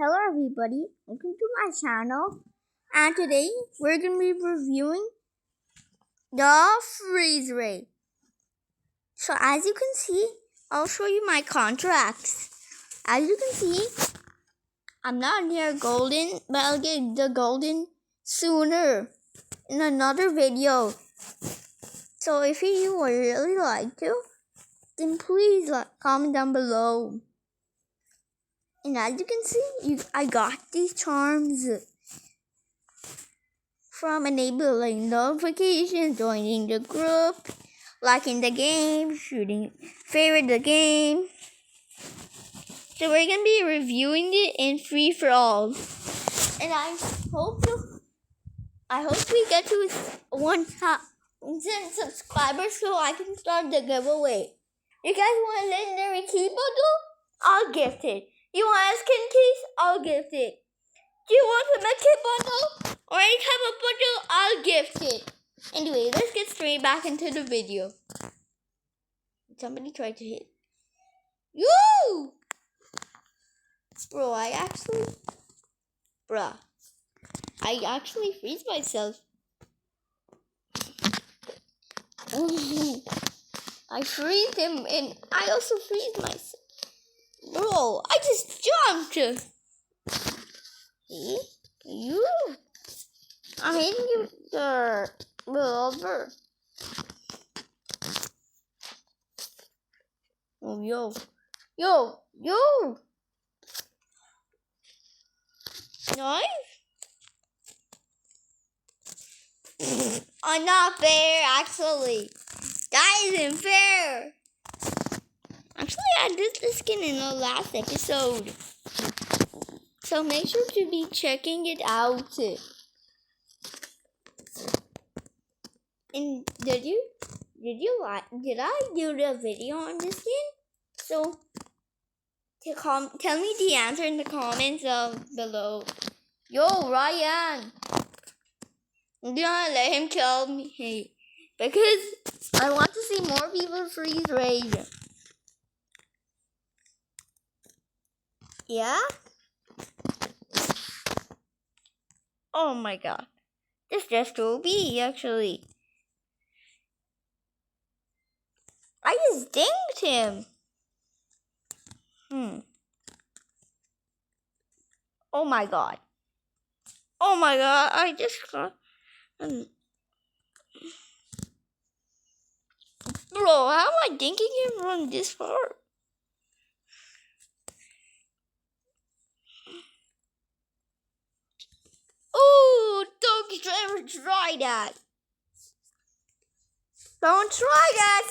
Hello everybody, welcome to my channel, and today we're going to be reviewing the freeze ray. So as you can see, I'll show you my contracts. As you can see, I'm not near golden, but I'll get the golden sooner in another video. So if you would really like to, then please comment down below. And as you can see, I got these charms from enabling notifications, joining the group, liking the game, favorite the game. So we're gonna be reviewing it in free for all, and I hope we get to 1,000 subscribers so I can start the giveaway. You guys want a legendary key bundle? I'll gift it. You want a skin case? I'll gift it. Do you want a medkit bundle or any type of bundle? I'll gift it. Anyway, let's get straight back into the video. Somebody tried to hit. You! Bro, I actually freeze myself. I freeze him and I also freeze myself. Bro, I just jumped. See? You. I'm hitting you with the revolver. Oh, yo. Nice. I'm not fair, actually. That isn't fair. Actually, I did this skin in the last episode. So make sure to be checking it out. And did I do the video on this skin? So tell me the answer in the comments below. Yo, Ryan. I'm gonna let him kill me because I want to see more people freeze rage. Yeah? Oh my god. This just OB actually. I just dinged him. Oh my god. I just got. Bro, how am I dinking him from this far? Oh, don't ever try that. Don't try that,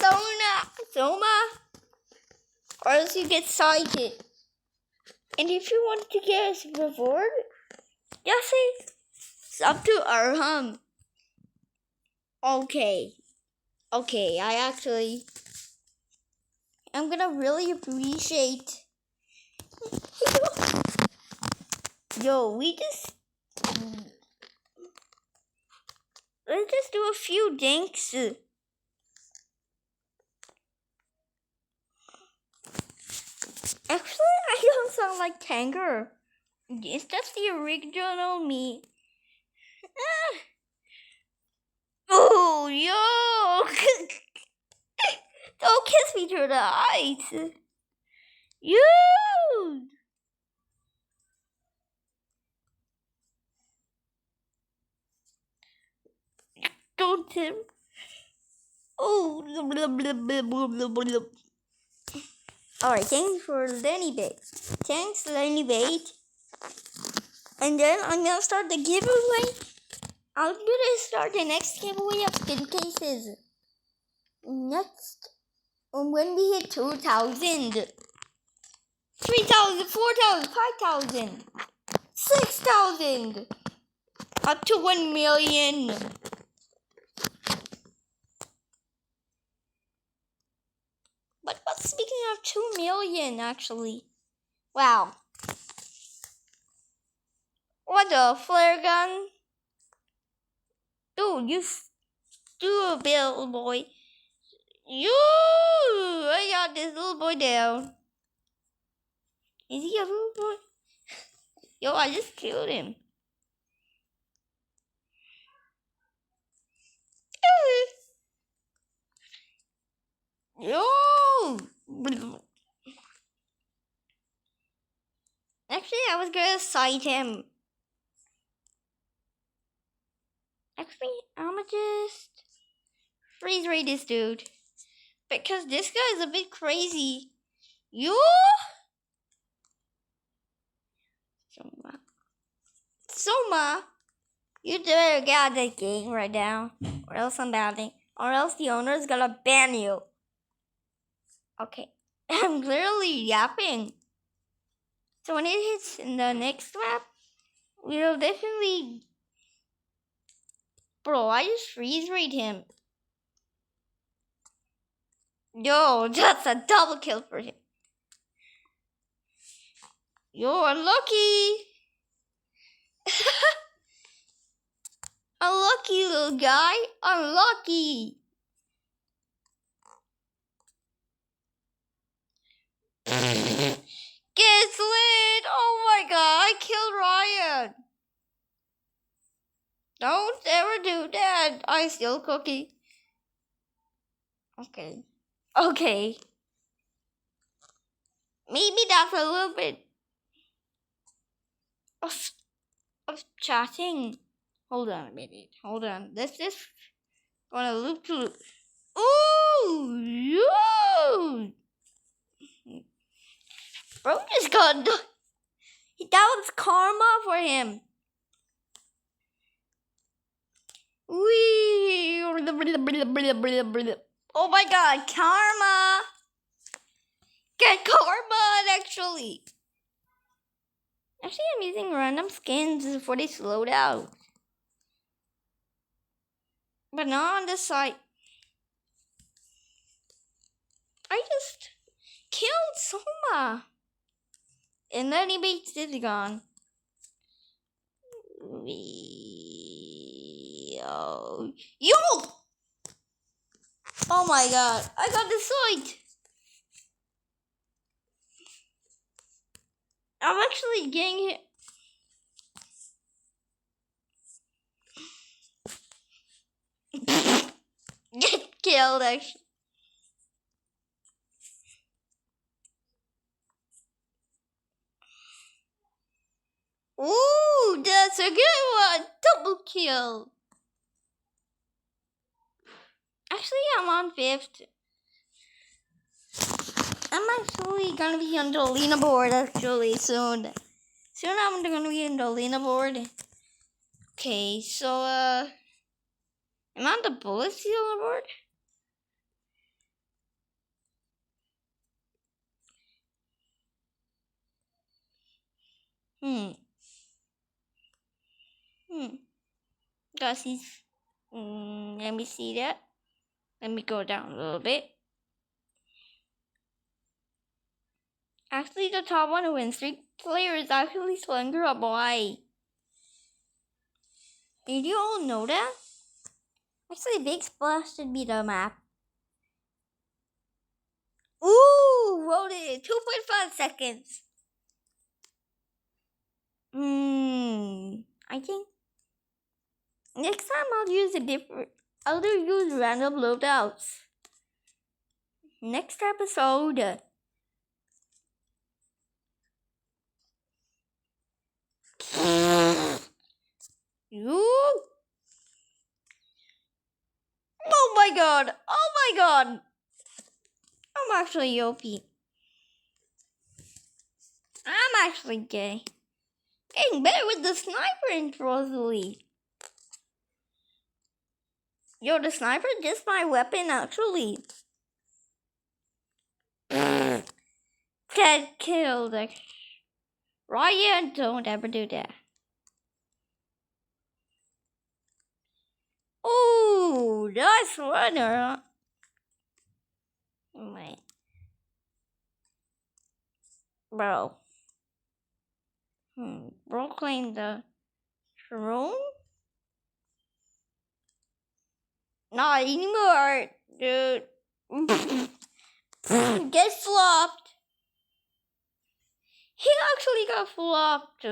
Soma. Or else you get sighted. And if you want to get a reward, just say it's up to Arham. Okay, I'm gonna really appreciate. Yo, let's just do a few dinks. Actually, I don't sound like Tanger. Yes, that's the original me. Oh, yo! Don't kiss me through the eyes. You! Don't Tim. Oh, alright, thanks for Lenny Bait. Thanks, Lenny Bait. And then I'm gonna start the giveaway. I'm gonna start the next giveaway of skin cases. Next, when we hit 2,000, 3,000, 4,000, 5,000, 6,000, up to 1 million. But speaking of 2 million, actually, wow. What the flare gun? Dude, you stupid little boy. I got this little boy down. Is he a little boy? Yo, I just killed him. Yo! Actually, I was gonna cite him. Actually, I'ma just freeze rate this dude. Because this guy is a bit crazy. Yo! Soma! You better get out of the game right now. Or else I'm banning. Or else the owner is gonna ban you. Okay. I'm literally yapping. So when it hits in the next map, we'll definitely... Bro, I just freeze rate him. Yo, that's a double kill for him. You're unlucky. Unlucky, little guy. Unlucky. Get lit. Oh my god, I killed Ryan. Don't ever do that. I steal cookie. Okay. Okay. Maybe that's a little bit of chatting. Hold on a minute. Hold on. Let's just gonna loop to loop. Ooh, yo! Bro just got... That was karma for him. Wee! Oh my god, karma! Get karma, actually! Actually, I'm using random skins before they slow down. But not on this side. I just killed Soma. And then he beats Diddygon. Yo! Oh my god, I got the sight! I'm actually getting hit. Get killed, actually. Ooh, that's a good one! Double kill! Actually, I'm on 5th. I'm actually gonna be on the leaderboard actually soon. Soon I'm gonna be on the leaderboard. Okay, so am I on the bullets leaderboard? Guys, let me see that. Let me go down a little bit. Actually, the top 1 win streak player is actually Slender Boy. Did you all know that? Actually, Big Splash should be the map. Ooh, voted 2.5 seconds. I think next time I'll use random loadouts. Next episode. You. Oh my god. Oh my god. I'm actually OP. I'm actually gay. Getting better with the sniper in Rosalie. Yo, the sniper is just my weapon actually. Get killed. Ryan, don't ever do that. Ooh, nice runner. Wait. Bro. Bro claimed the throne? Not anymore, dude. Get flopped. He actually got flopped.